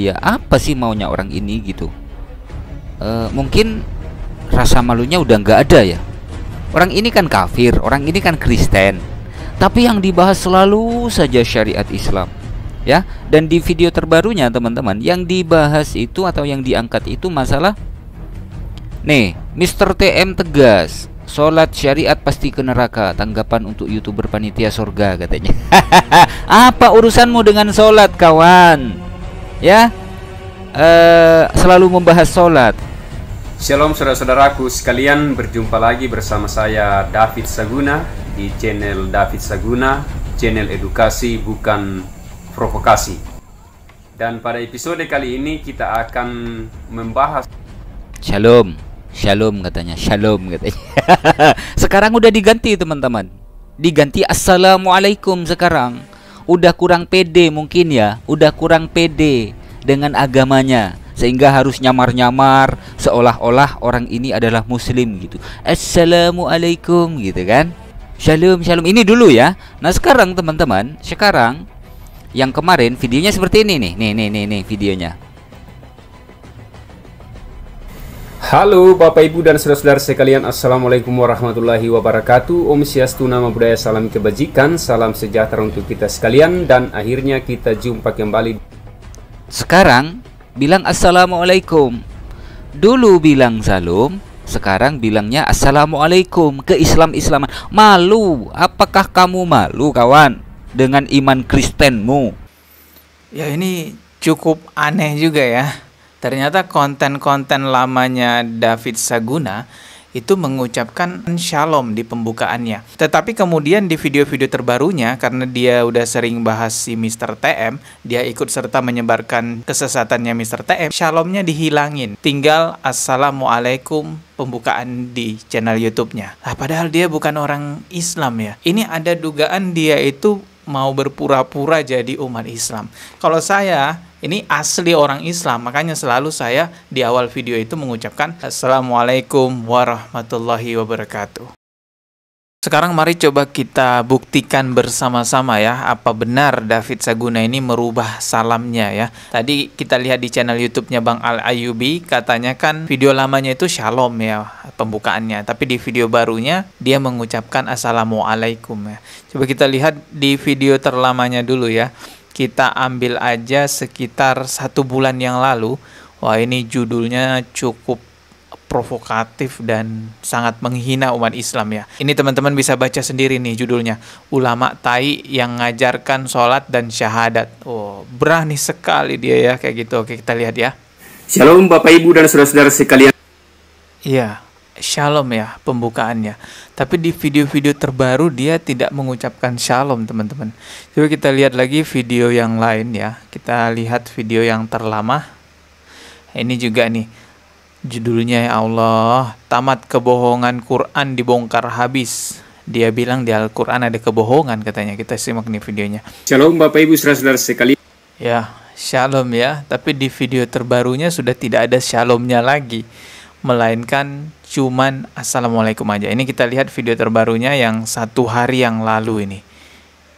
ya apa sih maunya orang ini gitu. Mungkin rasa malunya udah nggak ada ya. Orang ini kan kafir, orang ini kan Kristen, tapi yang dibahas selalu saja syariat Islam, ya. Dan di video terbarunya teman-teman, yang dibahas itu atau yang diangkat itu masalah nih, Mr. TM tegas, sholat syariat pasti ke neraka. Tanggapan untuk YouTuber panitia surga katanya. Apa urusanmu dengan sholat kawan? Ya, selalu membahas sholat. Shalom saudara-saudaraku sekalian, berjumpa lagi bersama saya David Saguna di channel David Saguna, channel edukasi bukan provokasi. Dan pada episode kali ini kita akan membahas Shalom, shalom katanya, shalom katanya. Sekarang udah diganti teman-teman, diganti assalamualaikum sekarang. Udah kurang pede mungkin ya, udah kurang pede dengan agamanya, sehingga harus nyamar-nyamar seolah-olah orang ini adalah muslim gitu. Assalamualaikum gitu kan. Shalom, shalom. Ini dulu ya. Nah sekarang teman-teman, sekarang yang kemarin videonya seperti ini nih. Nih videonya. Halo Bapak Ibu dan saudara-saudara sekalian, assalamualaikum warahmatullahi wabarakatuh. Om Swastiastu, nama budaya, salam kebajikan, salam sejahtera untuk kita sekalian. Dan akhirnya kita jumpa kembali. Sekarang bilang assalamualaikum. Dulu bilang salam, sekarang bilangnya assalamualaikum. Ke Islam-Islaman. Malu? Apakah kamu malu kawan dengan iman Kristenmu? Ya ini cukup aneh juga ya. Ternyata konten-konten lamanya David Saguna itu mengucapkan shalom di pembukaannya. Tetapi kemudian di video-video terbarunya, karena dia udah sering bahas si Mr. TM, dia ikut serta menyebarkan kesesatannya Mr. TM, shalomnya dihilangin. Tinggal assalamualaikum pembukaan di channel YouTube-nya. Padahal dia bukan orang Islam ya. Ini ada dugaan dia itu mau berpura-pura jadi umat Islam. Kalau saya ini asli orang Islam, makanya selalu saya di awal video itu mengucapkan Assalamualaikum warahmatullahi wabarakatuh. Sekarang mari coba kita buktikan bersama-sama ya, apa benar David Saguna ini merubah salamnya ya. Tadi kita lihat di channel YouTube-nya Bang Al Ayubi, katanya kan video lamanya itu shalom ya pembukaannya, tapi di video barunya dia mengucapkan Assalamualaikum ya. Coba kita lihat di video terlamanya dulu ya. Kita ambil aja sekitar 1 bulan yang lalu. Wah, ini judulnya cukup provokatif dan sangat menghina umat Islam ya. Ini teman-teman bisa baca sendiri nih judulnya. Ulama tai yang ngajarkan sholat dan syahadat. Oh, berani sekali dia ya kayak gitu. Oke, kita lihat ya. Shalom Bapak Ibu dan saudara-saudara sekalian. Iya, shalom ya pembukaannya. Tapi di video-video terbaru dia tidak mengucapkan shalom teman-teman. Coba kita lihat lagi video yang lain ya. Kita lihat video yang terlama. Ini juga nih. Judulnya ya Allah, tamat kebohongan Quran dibongkar habis. Dia bilang di Al-Quran ada kebohongan katanya. Kita simak nih videonya. Shalom Bapak Ibu saudara-saudara sekalian. Ya, shalom ya. Tapi di video terbarunya sudah tidak ada shalomnya lagi, melainkan cuman assalamualaikum aja. Ini kita lihat video terbarunya yang 1 hari yang lalu ini,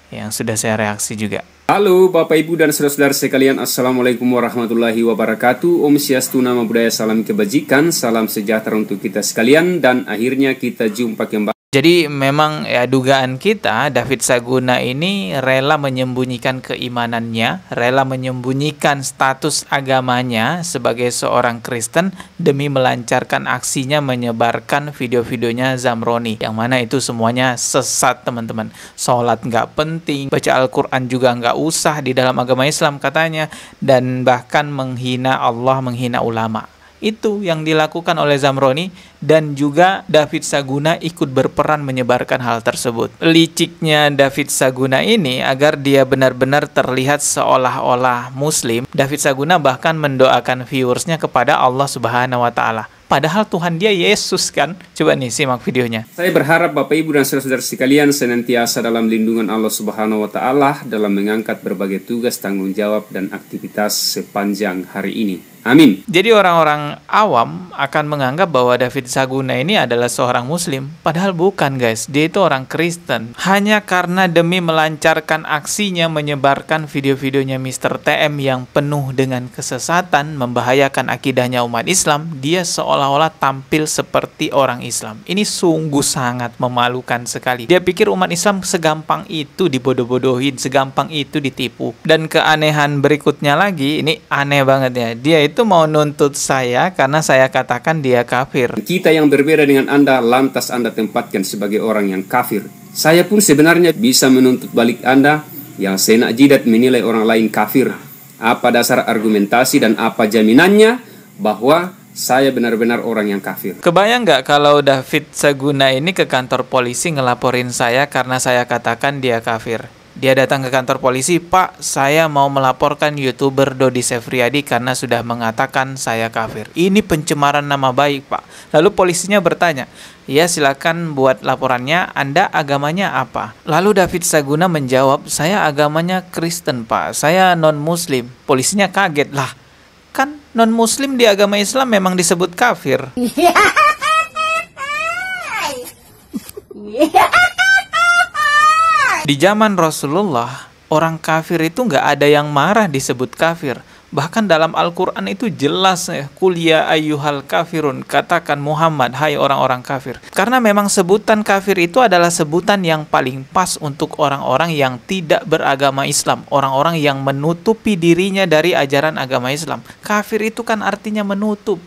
yang sudah saya reaksi juga. Halo Bapak Ibu dan saudara-saudara sekalian, assalamualaikum warahmatullahi wabarakatuh. Om Swastiastu, nama budaya, salam kebajikan, salam sejahtera untuk kita sekalian. Dan akhirnya kita jumpa kembali. Jadi memang ya dugaan kita David Saguna ini rela menyembunyikan keimanannya, rela menyembunyikan status agamanya sebagai seorang Kristen demi melancarkan aksinya menyebarkan video-videonya Zamroni, yang mana itu semuanya sesat teman-teman. Sholat nggak penting, baca Al-Quran juga nggak usah di dalam agama Islam katanya, dan bahkan menghina Allah, menghina ulama. Itu yang dilakukan oleh Zamroni, dan juga David Saguna ikut berperan menyebarkan hal tersebut. Liciknya David Saguna ini agar dia benar-benar terlihat seolah-olah muslim, David Saguna bahkan mendoakan viewersnya kepada Allah Subhanahu wa Ta'ala. Padahal Tuhan dia Yesus kan. Coba nih simak videonya. Saya berharap Bapak Ibu dan saudara-saudara sekalian senantiasa dalam lindungan Allah Subhanahu wa Ta'ala dalam mengangkat berbagai tugas, tanggung jawab dan aktivitas sepanjang hari ini. Amin. Jadi orang-orang awam akan menganggap bahwa David Saguna ini adalah seorang muslim, padahal bukan guys, dia itu orang Kristen. Hanya karena demi melancarkan aksinya menyebarkan video-videonya Mr. TM yang penuh dengan kesesatan, membahayakan akidahnya umat Islam, dia seolah-olah tampil seperti orang Islam. Ini sungguh sangat memalukan sekali. Dia pikir umat Islam segampang itu dibodoh-bodohin, segampang itu ditipu. Dan keanehan berikutnya lagi, ini aneh banget ya, dia itu mau nuntut saya karena saya katakan dia kafir. Kita yang berbeda dengan Anda, lantas Anda tempatkan sebagai orang yang kafir. Saya pun sebenarnya bisa menuntut balik Anda yang senak jidat menilai orang lain kafir. Apa dasar argumentasi dan apa jaminannya bahwa saya benar-benar orang yang kafir? Kebayang nggak kalau David Saguna ini ke kantor polisi ngelaporin saya karena saya katakan dia kafir? Dia datang ke kantor polisi, "Pak, saya mau melaporkan YouTuber Dodi Sefriadi karena sudah mengatakan saya kafir. Ini pencemaran nama baik, Pak." Lalu polisinya bertanya, "Ya, silakan buat laporannya. Anda agamanya apa?" Lalu David Saguna menjawab, "Saya agamanya Kristen, Pak. Saya non-Muslim." Polisinya kaget, "Lah, kan non-Muslim di agama Islam memang disebut kafir." Di zaman Rasulullah, orang kafir itu nggak ada yang marah disebut kafir. Bahkan dalam Al-Quran itu jelas ya, "Qul ya ayyuhal kafirun," katakan Muhammad, hai orang-orang kafir. Karena memang sebutan kafir itu adalah sebutan yang paling pas untuk orang-orang yang tidak beragama Islam, orang-orang yang menutupi dirinya dari ajaran agama Islam. Kafir itu kan artinya menutup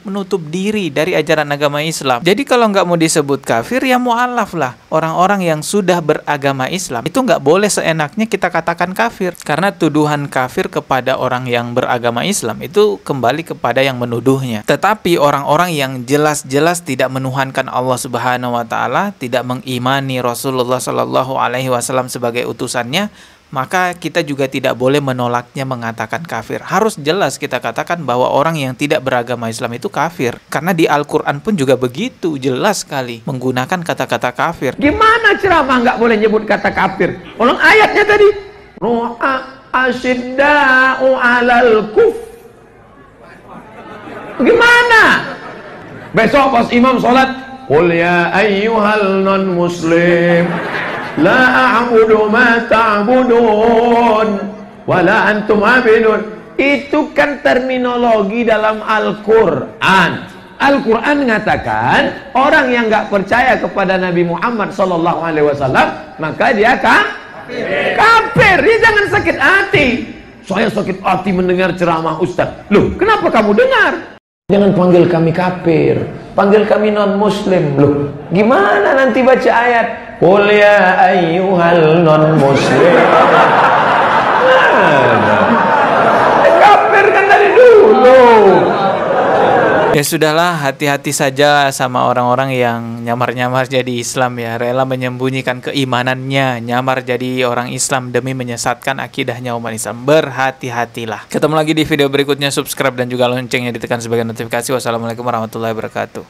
diri dari ajaran agama Islam. Jadi kalau nggak mau disebut kafir, ya mu'alaf lah. Orang-orang yang sudah beragama Islam itu nggak boleh seenaknya kita katakan kafir. Karena tuduhan kafir kepada orang yang beragama Islam itu kembali kepada yang menuduhnya. Tetapi orang-orang yang jelas-jelas tidak menuhankan Allah Subhanahu wa taala, tidak mengimani Rasulullah Shallallahu alaihi wasallam sebagai utusannya, maka kita juga tidak boleh menolaknya mengatakan kafir. Harus jelas kita katakan bahwa orang yang tidak beragama Islam itu kafir. Karena di Al-Quran pun juga begitu, jelas sekali menggunakan kata-kata kafir. Gimana ceramah nggak boleh nyebut kata kafir? Ulang ayatnya tadi. Asyidda'u 'alal kuf. Gimana? Besok pas imam sholat, qul ya ayyuhal non muslim la a'budu ma ta'budun wa la antum 'abidun. Itu kan terminologi dalam Al-Quran. Al-Quran mengatakan orang yang nggak percaya kepada Nabi Muhammad SAW, maka dia kafir. Dia jangan sakit hati. Saya sakit hati mendengar ceramah Ustaz. Loh, kenapa kamu dengar? Jangan panggil kami kafir, panggil kami non-muslim. Loh, gimana nanti baca ayat? Qul ya ayyuhal non-muslim. Kafir kan dari dulu. Ya sudahlah, hati-hati saja sama orang-orang yang nyamar-nyamar jadi Islam ya, rela menyembunyikan keimanannya, nyamar jadi orang Islam demi menyesatkan akidahnya umat Islam. Berhati-hatilah. Ketemu lagi di video berikutnya, subscribe dan juga loncengnya ditekan sebagai notifikasi. Wassalamualaikum warahmatullahi wabarakatuh.